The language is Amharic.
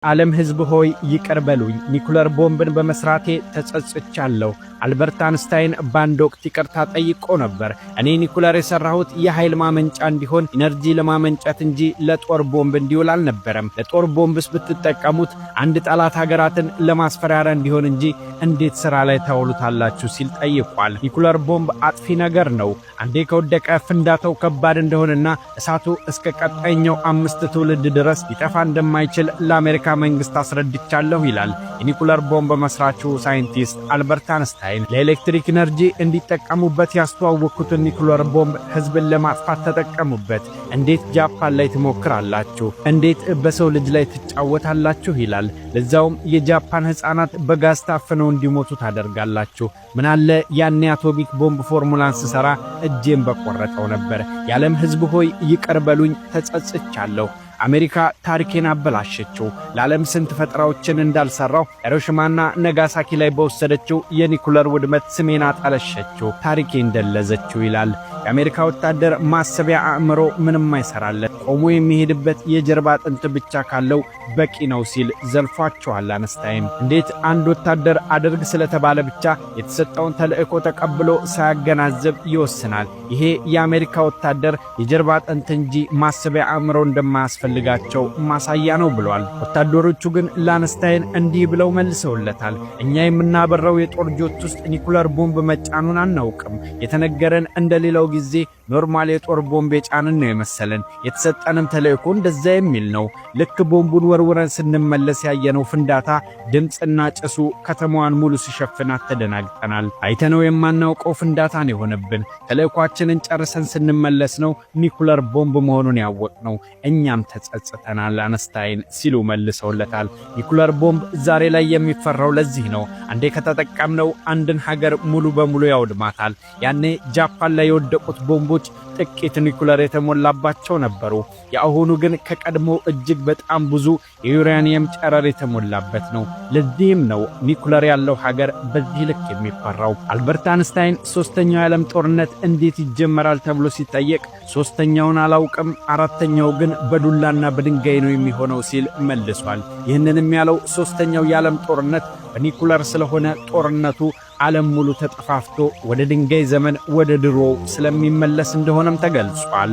ዓለም ሕዝብ ሆይ ይቅር በሉኝ፣ ኒኩለር ቦምብን በመስራቴ ተጸጽቻለሁ። አልበርት አንስታይን በአንድ ወቅት ይቅርታ ጠይቆ ነበር። እኔ ኒኩለር የሰራሁት የኃይል ማመንጫ እንዲሆን ኢነርጂ ለማመንጨት እንጂ ለጦር ቦምብ እንዲውል አልነበረም። ለጦር ቦምብስ ብትጠቀሙት አንድ ጠላት ሀገራትን ለማስፈራሪያ እንዲሆን እንጂ እንዴት ሥራ ላይ ታውሉታላችሁ ሲል ጠይቋል። ኒኩለር ቦምብ አጥፊ ነገር ነው። አንዴ ከወደቀ ፍንዳታው ከባድ እንደሆነና እሳቱ እስከ ቀጣይኛው 5 ትውልድ ድረስ ሊጠፋ እንደማይችል ለአሜሪካ መንግስት አስረድቻለሁ ይላል የኒኩለር ቦምብ መስራቹ ሳይንቲስት አልበርት አንስታይን። ለኤሌክትሪክ ኢነርጂ እንዲጠቀሙበት ያስተዋወቁትን ኒኩለር ቦምብ ህዝብን ለማጥፋት ተጠቀሙበት። እንዴት ጃፓን ላይ ትሞክራላችሁ? እንዴት በሰው ልጅ ላይ ትጫወታላችሁ? ይላል። ለዛውም የጃፓን ህፃናት በጋዝ ታፍነው እንዲሞቱ ታደርጋላችሁ። ምናለ ያኔ አቶሚክ ቦምብ ፎርሙላን ስሰራ እጄን በቆረጠው ነበር። የዓለም ህዝብ ሆይ ይቅር በሉኝ፣ ተጸጽቻለሁ። አሜሪካ ታሪኬን አበላሸችው። ለዓለም ስንት ፈጠራዎችን እንዳልሰራው ሂሮሺማና ነጋሳኪ ላይ በወሰደችው የኒኩለር ውድመት ስሜን አጠለሸችው፣ ታሪኬን ደለዘችው ይላል። የአሜሪካ ወታደር ማሰቢያ አእምሮ ምንም አይሰራለት፣ ቆሞ የሚሄድበት የጀርባ አጥንት ብቻ ካለው በቂ ነው ሲል ዘልፏቸዋል አንስታይን። እንዴት አንድ ወታደር አድርግ ስለተባለ ብቻ የተሰጠውን ተልእኮ ተቀብሎ ሳያገናዘብ ይወስናል? ይሄ የአሜሪካ ወታደር የጀርባ አጥንት እንጂ ማሰቢያ አእምሮ እንደማያስፈልጋቸው ማሳያ ነው ብሏል። ወታደሮቹ ግን ለአንስታይን እንዲህ ብለው መልሰውለታል። እኛ የምናበረው የጦር ጆት ውስጥ ኒኩለር ቦምብ መጫኑን አናውቅም። የተነገረን እንደሌላው ጊዜ ኖርማል የጦር ቦምብ የጫንን ነው የመሰለን። የተሰጠንም ተልእኮ እንደዛ የሚል ነው። ልክ ቦምቡን ወርውረን ስንመለስ ያየነው ፍንዳታ ድምጽና ጭሱ ከተማዋን ሙሉ ሲሸፍናት ተደናግጠናል። አይተነው የማናውቀው ፍንዳታ ነው የሆነብን። ተልእኳችንን ጨርሰን ስንመለስ ነው ኒኩለር ቦምብ መሆኑን ያወቅነው። እኛም ተጸጽተናል አንስታይን ሲሉ መልሰውለታል። ኒኩለር ቦምብ ዛሬ ላይ የሚፈራው ለዚህ ነው። አንዴ ከተጠቀምነው አንድን ሀገር ሙሉ በሙሉ ያውድማታል። ያኔ ጃፓን ላይ የወደቁት ቦምቦች ጥቂት ኒኩለር የተሞላባቸው ነበሩ። የአሁኑ ግን ከቀድሞ እጅግ በጣም ብዙ የዩራኒየም ጨረር የተሞላበት ነው። ለዚህም ነው ኒኩለር ያለው ሀገር በዚህ ልክ የሚፈራው። አልበርት አንስታይን ሶስተኛው የዓለም ጦርነት እንዴት ይጀመራል ተብሎ ሲጠየቅ ሶስተኛውን አላውቅም፣ አራተኛው ግን በዱላና በድንጋይ ነው የሚሆነው ሲል መልሷል። ይህንንም ያለው ሶስተኛው የዓለም ጦርነት በኒኩለር ስለሆነ ጦርነቱ ዓለም ሙሉ ተጠፋፍቶ ወደ ድንጋይ ዘመን ወደ ድሮ ስለሚመለስ እንደሆነም ተገልጿል።